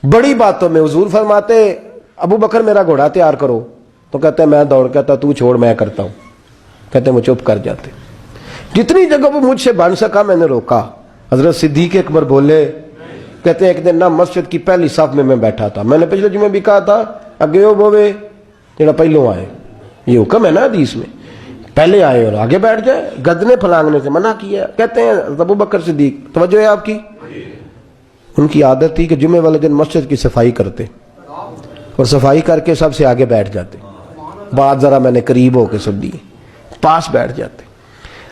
बड़ी बातों में हुजूर फरमाते अबू बकर मेरा घोड़ा तैयार करो, तो कहते हैं मैं दौड़, कहता तू छोड़ मैं करता हूं, कहते वो चुप कर जाते। जितनी जगह वो मुझसे बन सका मैंने रोका। हजरत सिद्दीक अकबर बोले, कहते हैं एक दिन ना मस्जिद की पहली साफ में मैं बैठा था, मैंने पिछले जुमे भी कहा था अगे हो बोवे जेड़ा पहलों आए, ये हुक्म है ना हदीस में, पहले आए और आगे बैठ जाए, गदने फलांगने से मना किया। कहते हैं अबू बकर सिद्दीक, तवज्जो है आपकी, उनकी आदत थी कि जुमे वाले दिन मस्जिद की सफाई करते और सफाई करके सबसे आगे बैठ जाते। बात जरा मैंने करीब होके सुन ली, पास बैठ जाते।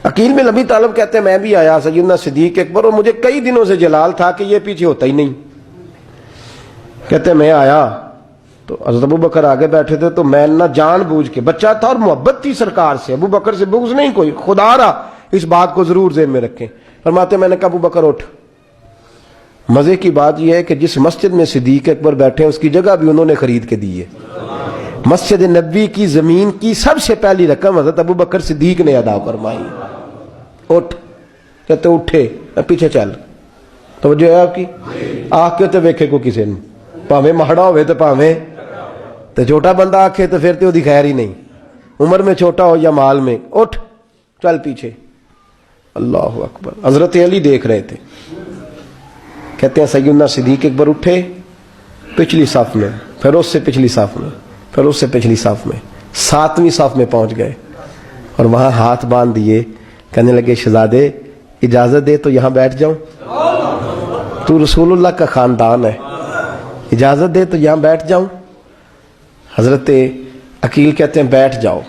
अकील बिन अबी तालिब कहते हैं मैं भी आया सैयदना सिद्दीक अकबर, और मुझे कई दिनों से जलाल था कि ये पीछे होता ही नहीं। कहते मैं आया तो हज़रत अबू बकर आगे बैठे थे, तो मैं ना जानबूझ के, बच्चा था और मोहब्बत थी सरकार से, अबू बकर से बुग़्ज़ नहीं कोई, खुदा रहा, इस बात को जरूर ज़हन में रखें। फरमाते मैंने कहा अबू बकर उठ। मजे की बात यह है कि जिस मस्जिद में सिद्दीक अकबर बैठे हैं उसकी जगह भी उन्होंने खरीद के दी है। मस्जिद नबी की जमीन की सबसे पहली रकम हज़रत अबू बकर सिद्दीक ने अदा फरमाई। उठ, कहते उठे, पीछे चल, तो जो है आपकी आके तो वेखे को किसी ने, भावे माड़ा होवे तो भावे तो छोटा बंदा आखे तो फिर तो उसकी खैर ही नहीं, उम्र में छोटा हो या माल में। उठ चल पीछे। अल्लाह अकबर। हजरत अली देख रहे थे, कहते हैं सैयदना सिद्दीक अकबर उठे पिछली साफ में, फिर उससे पिछली साफ में, फिर उससे पिछली साफ में, 7वीं साफ में पहुंच गए और वहां हाथ बांध दिए, कहने लगे शहजादे इजाजत दे तो यहां बैठ जाऊं, तू रसूलुल्लाह का खानदान है, इजाजत दे तो यहां बैठ जाऊं। हजरत अकील कहते हैं बैठ जाओ।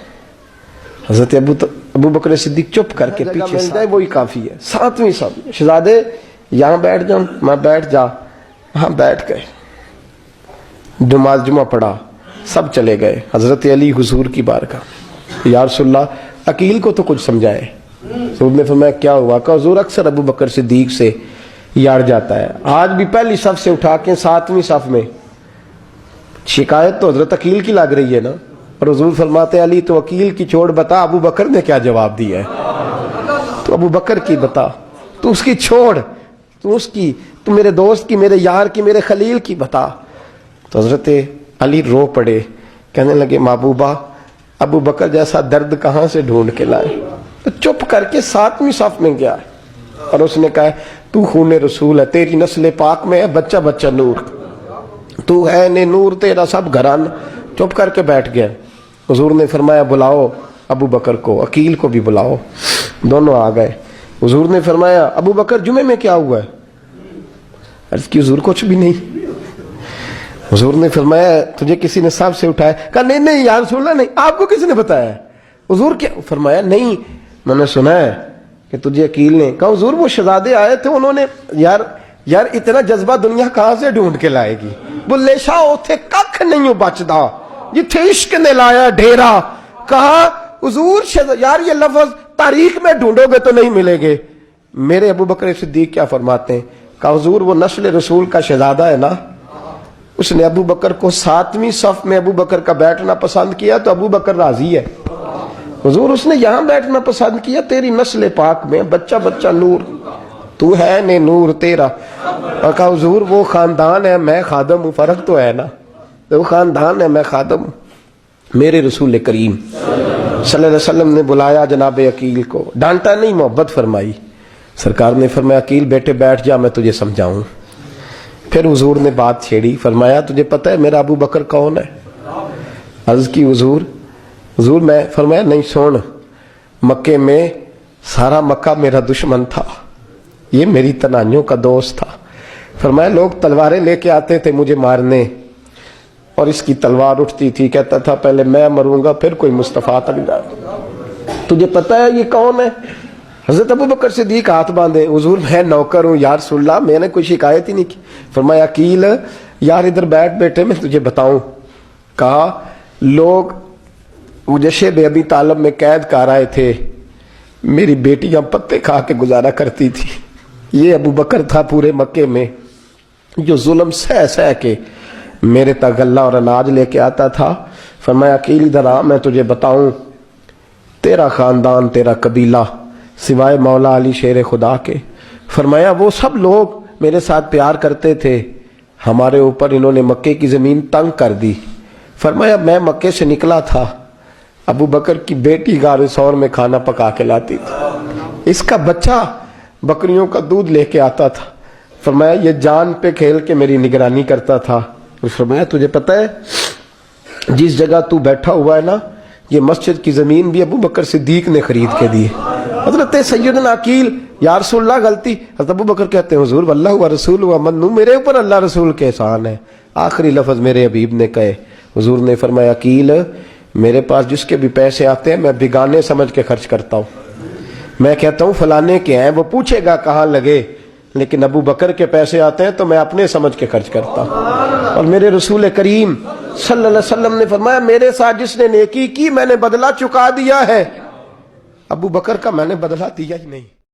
हजरत अबू बकर सिद्दीक चुप करके पीछे मिल जाए वही काफी है। 7वीं साफ, शहजादे यहां बैठ जाऊं, मैं बैठ जा। वहां बैठ गए, नमाज जुमा पढ़ा, सब चले गए। हजरत अली हुजूर की बारगाह, या रसूलल्लाह अकील को तो कुछ समझाए। हुजूर ने फरमाया क्या हुआ? कहा हुजूर अक्सर अबू बकर सिद्दीक से यार जाता है, आज भी पहली सफ से उठा के 7वीं सफ में। शिकायत तो हजरत अकील की लग रही है ना, और हुजूर फरमाते अली तो अकील की छोड़, बता अबू बकर ने क्या जवाब दिया है, तो अबू बकर की बता, तू उसकी छोड़, तू उसकी, तू मेरे दोस्त की, मेरे यार की, मेरे खलील की बता। तो हजरत अली रो पड़े, कहने लगे महबूबा अबू बकर जैसा दर्द कहां से ढूंढ के लाए। तो चुप करके 7वीं साफ में गया और उसने कहा तू खून रसूल है, तेरी नस्ल पाक में है बच्चा बच्चा नूर, तू है ने नूर तेरा सब घरान। चुप करके बैठ गया। हुजूर ने फरमाया बुलाओ अबू बकर को, अकील को भी बुलाओ। दोनों आ गए। हुजूर ने फरमाया अबू बकर जुमे में क्या हुआ है? अर्ज की हुजूर कुछ भी नहीं। हुजूर ने फरमाया तुझे किसी ने सांप से उठाया? कहा नहीं नहीं यार रसूलल्लाह नहीं, आपको किसने बताया? हुजूर क्या? फरमाया नहीं मैंने सुना है कि तुझे अकील ने। कहा हुजूर वो शहजादे आए थे, उन्होंने यार इतना जज्बा दुनिया कहां से ढूंढ के लाएगी? बुल्ले शाह उथे कख नहीं बचदा जिथे इश्क ने लाया डेरा। कहा हुजूर यार ये लफ्ज तारीख में ढूंढोगे तो नहीं मिलेंगे। मेरे अबू बकर सिद्दीक क्या फरमाते हैं? कहा हुजूर वो नस्ल रसूल का शहजादा है ना, उसने अबू बकर को 7वीं सफ में अबू बकर का बैठना पसंद किया तो अबू बकर राजी है। हुजूर उसने यहां बैठना पसंद किया, तेरी नस्ल पाक में बच्चा बच्चा नूर, तू है ने नूर तेरा। और कहा हुजूर वो खानदान है मैं खादम हूं, फर्क तो है ना, वो खानदान है मैं खादम हूं। मेरे रसूल करीम सल्लल्लाहु अलैहि वसल्लम ने बुलाया जनाब अकील को, डांटा नहीं मोहब्बत फरमाई। सरकार ने फरमाया अकील बेटे बैठ जा मैं तुझे समझाऊं। फिर हुजूर ने बात छेड़ी, फरमाया तुझे पता है मेरा अबू बकर कौन है? अर्ज की हुजूर मैं, फरमाया नहीं सुन, मक्के में सारा मक्का मेरा दुश्मन था, ये मेरी तनाइयों का दोस्त था। फरमाया लोग तलवारें लेके आते थे मुझे मारने और इसकी तलवार उठती थी, कहता था पहले मैं मरूंगा फिर कोई मुस्तफा तक जाए। तुझे पता है ये कौन है? हजरत अबू बकर सिद्दीक हाथ बांधे, हुजूर मैं नौकर हूं यार रसूलल्लाह, मैंने कोई शिकायत ही नहीं की। फरमाया अकील यार इधर बैठ बेटे मैं तुझे बताऊं। कहा लोग मुझे शेब अबी तालिब में कैद कर आए थे, मेरी बेटियां पत्ते खा के गुजारा करती थी, ये अबू बकर था पूरे मक्के में जो जुल्म सह सह के मेरे तक गल्ला और अनाज लेके आता था। फरमाया अकील इधर आ मैं तुझे बताऊं, तेरा खानदान तेरा कबीला सिवाय मौला अली शेर खुदा के, फरमाया वो सब लोग मेरे साथ प्यार करते थे, ہمارے اوپر انہوں نے مکے کی زمین تنگ کر دی. فرمایا میں مکے سے نکلا تھا, ابو بکر کی بیٹی غار ثور میں کھانا پکا کے لاتی تھی, اس کا بچہ بکریوں کا دودھ لے کے آتا تھا. فرمایا یہ جان پہ کھیل کے میری نگرانی کرتا تھا. فرمایا تجھے پتہ ہے جس جگہ تو بیٹھا ہوا ہے نا, یہ مسجد کی زمین بھی ابو بکر صدیق نے خرید کے دی. حضرت سیدنا عقیل, یا رسول اللہ غلطی. حضرت ابو بکر کہتے ہیں حضور واللہ و رسول و منو, میرے اوپر اللہ رسول کے احسان ہے. آخری لفظ میرے حبیب نے کہے. حضور نے فرمایا عقیل میرے پاس جس کے بھی پیسے آتے ہیں میں بگانے سمجھ کے خرچ کرتا ہوں. میں کہتا ہوں فلانے کے ہیں, وہ پوچھے گا کہاں لگے, لیکن ابو بکر کے پیسے آتے ہیں تو میں اپنے سمجھ کے خرچ کرتا ہوں. اور میرے رسول کریم صلی اللہ علیہ وسلم نے فرمایا میرے ساتھ جس نے نیکی کی میں نے بدلہ چکا دیا ہے, ابو بکر کا میں نے بدلہ دیا ہی نہیں.